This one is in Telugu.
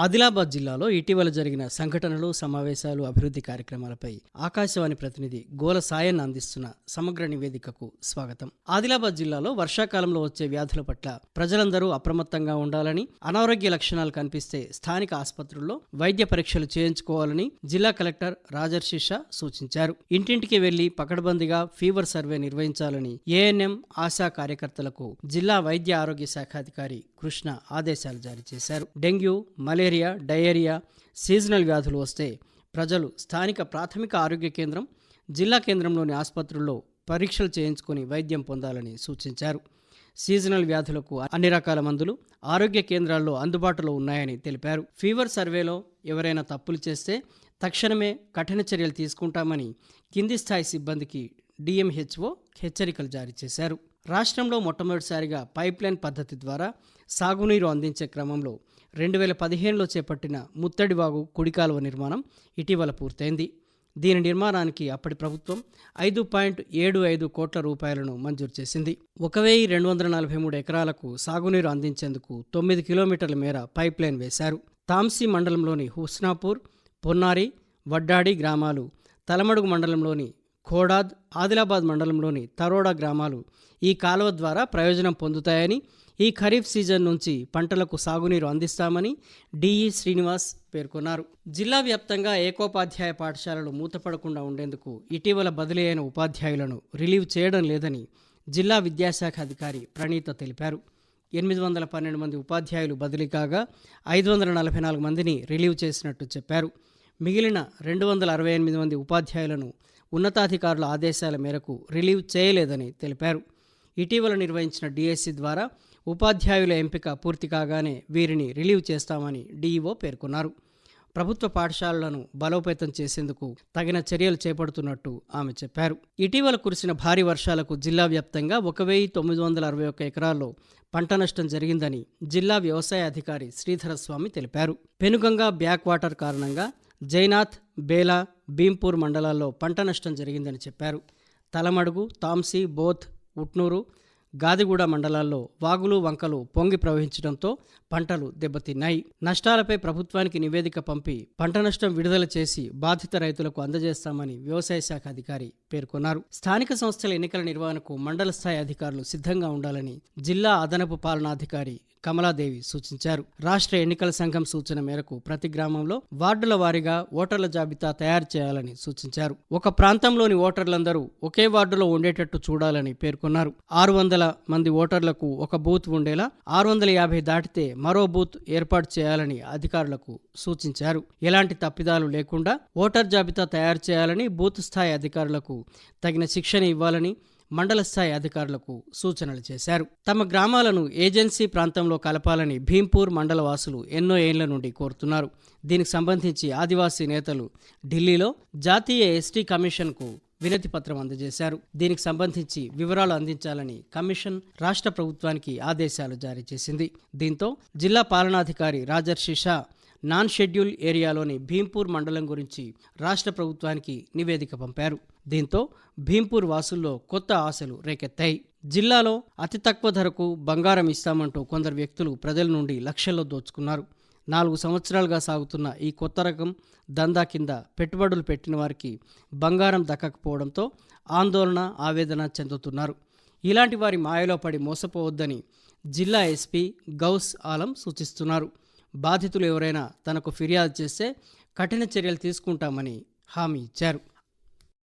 ఆదిలాబాద్ జిల్లాలో ఇటీవల జరిగిన సంఘటనలు, సమావేశాలు, అభివృద్ధి కార్యక్రమాలపై ఆకాశవాణి ప్రతినిధి గోల సాయన్ అందిస్తున్న సమగ్ర నివేదికకు స్వాగతం. ఆదిలాబాద్ జిల్లాలో వర్షాకాలంలో వచ్చే వ్యాధుల పట్ల ప్రజలందరూ అప్రమత్తంగా ఉండాలని, అనారోగ్య లక్షణాలు కనిపిస్తే స్థానిక ఆసుపత్రుల్లో వైద్య పరీక్షలు చేయించుకోవాలని జిల్లా కలెక్టర్ రాజర్షి షా సూచించారు. ఇంటింటికి వెళ్లి పకడ్బందీగా ఫీవర్ సర్వే నిర్వహించాలని ఏఎన్ఎం, ఆశా కార్యకర్తలకు జిల్లా వైద్య ఆరోగ్య శాఖ అధికారి కృష్ణ ఆదేశాలు జారీ చేశారు. డెంగ్యూ, మలేరియా, డయేరియా, సీజనల్ వ్యాధులు వస్తే ప్రజలు స్థానిక ప్రాథమిక ఆరోగ్య కేంద్రం, జిల్లా కేంద్రంలోని ఆసుపత్రుల్లో పరీక్షలు చేయించుకుని వైద్యం పొందాలని సూచించారు. సీజనల్ వ్యాధులకు అన్ని రకాల మందులు ఆరోగ్య కేంద్రాల్లో అందుబాటులో ఉన్నాయని తెలిపారు. ఫీవర్ సర్వేలో ఎవరైనా తప్పులు చేస్తే తక్షణమే కఠిన చర్యలు తీసుకుంటామని కింది స్థాయి సిబ్బందికి డిఎంహెచ్ఓ హెచ్చరికలు జారీ చేశారు. రాష్ట్రంలో మొట్టమొదటిసారిగా పైప్లైన్ పద్ధతి ద్వారా సాగునీరు అందించే క్రమంలో 2015లో చేపట్టిన ముత్తడివాగు కుడికాలువ నిర్మాణం ఇటీవల పూర్తయింది. దీని నిర్మాణానికి అప్పటి ప్రభుత్వం 5.75 కోట్ల రూపాయలను మంజూరు చేసింది. 1243 ఎకరాలకు సాగునీరు అందించేందుకు 9 కిలోమీటర్ల మేర పైప్లైన్ వేశారు. తాంసీ మండలంలోని హుస్నాపూర్, పొన్నారి, వడ్డాడి గ్రామాలు, తలమడుగు మండలంలోని ఖోడాద్, ఆదిలాబాద్ మండలంలోని తరోడా గ్రామాలు ఈ కాలువ ద్వారా ప్రయోజనం పొందుతాయని, ఈ ఖరీఫ్ సీజన్ నుంచి పంటలకు సాగునీరు అందిస్తామని డిఈ శ్రీనివాస్ పేర్కొన్నారు. జిల్లా వ్యాప్తంగా ఏకోపాధ్యాయ పాఠశాలలు మూతపడకుండా ఉండేందుకు ఇటీవల బదిలీ అయిన ఉపాధ్యాయులను రిలీవ్ చేయడం లేదని జిల్లా విద్యాశాఖ అధికారి ప్రణీత తెలిపారు. 812 మంది ఉపాధ్యాయులు బదిలీ కాగా 544 మందిని రిలీవ్ చేసినట్టు చెప్పారు. మిగిలిన 268 మంది ఉపాధ్యాయులను ఉన్నతాధికారుల ఆదేశాల మేరకు రిలీవ్ చేయలేదని తెలిపారు. ఇటీవల నిర్వహించిన డిఎస్సి ద్వారా ఉపాధ్యాయుల ఎంపిక పూర్తి కాగానే వీరిని రిలీవ్ చేస్తామని డిఈఓ పేర్కొన్నారు. ప్రభుత్వ పాఠశాలలను బలోపేతం చేసేందుకు తగిన చర్యలు చేపడుతున్నట్టు ఆమె చెప్పారు. ఇటీవల కురిసిన భారీ వర్షాలకు జిల్లా వ్యాప్తంగా 1961 ఎకరాల్లో పంట నష్టం జరిగిందని జిల్లా వ్యవసాయ అధికారి శ్రీధరస్వామి తెలిపారు. పెనుగంగా బ్యాక్ వాటర్ కారణంగా జైనాథ్, బేలా, భీంపూర్ మండలాల్లో పంట నష్టం జరిగిందని చెప్పారు. తలమడుగు, తాంసీ, బోధ్, ఉట్నూరు, గాదిగూడ మండలాల్లో వాగులు, వంకలు పొంగి ప్రవహించడంతో పంటలు దెబ్బతిన్నాయి. నష్టాలపై ప్రభుత్వానికి నివేదిక పంపి పంట నష్టం విడుదల చేసి బాధిత రైతులకు అందజేస్తామని వ్యవసాయ శాఖ అధికారి పేర్కొన్నారు. స్థానిక సంస్థల ఎన్నికల నిర్వహణకు మండల స్థాయి అధికారులు సిద్ధంగా ఉండాలని జిల్లా అదనపు పాలనాధికారి కమలాదేవి సూచించారు. రాష్ట్ర ఎన్నికల సంఘం సూచన మేరకు ప్రతి గ్రామంలో వార్డుల వారీగా ఓటర్ల జాబితా తయారు చేయాలని సూచించారు. ఒక ప్రాంతంలోని ఓటర్లందరూ ఒకే వార్డులో ఉండేటట్టు చూడాలని పేర్కొన్నారు. 600 మంది ఓటర్లకు ఒక బూత్ ఉండేలా 650 దాటితే మరో బూత్ ఏర్పాటు చేయాలని అధికారులకు సూచించారు. ఎలాంటి తప్పిదాలు లేకుండా ఓటర్ జాబితా తయారు చేయాలని, బూత్ స్థాయి అధికారులకు తగిన శిక్షణ ఇవ్వాలని మండల స్థాయి అధికారులకు సూచనలు చేశారు. తమ గ్రామాలను ఏజెన్సీ ప్రాంతంలో కలపాలని భీంపూర్ మండల వాసులు ఎన్నో ఏళ్ల నుండి కోరుతున్నారు. దీనికి సంబంధించి ఆదివాసీ నేతలు ఢిల్లీలో జాతీయ ఎస్టీ కమిషన్కు వినతి పత్రం అందజేశారు. దీనికి సంబంధించి వివరాలు అందించాలని కమిషన్ రాష్ట్ర ప్రభుత్వానికి ఆదేశాలు జారీ చేసింది. దీంతో జిల్లా పాలనాధికారి రాజర్షి షా నాన్ షెడ్యూల్ ఏరియాలోని భీంపూర్ మండలం గురించి రాష్ట్ర ప్రభుత్వానికి నివేదిక పంపారు. దీంతో భీంపూర్ వాసుల్లో కొత్త ఆశలు రేకెత్తాయి. జిల్లాలో అతి తక్కువ ధరకు బంగారం ఇస్తామంటూ కొందరు వ్యక్తులు ప్రజల నుండి లక్షల్లో దోచుకున్నారు. 4 సంవత్సరాలుగా సాగుతున్న ఈ కొత్త రకం దందా కింద పెట్టుబడులు పెట్టిన వారికి బంగారం దక్కకపోవడంతో ఆందోళన, ఆవేదన చెందుతున్నారు. ఇలాంటి వారి మాయలో పడి మోసపోవద్దని జిల్లా ఎస్పీ గౌస్ ఆలం సూచిస్తున్నారు. బాధితులు ఎవరైనా తనకు ఫిర్యాదు చేస్తే కఠిన చర్యలు తీసుకుంటామని హామీ ఇచ్చారు.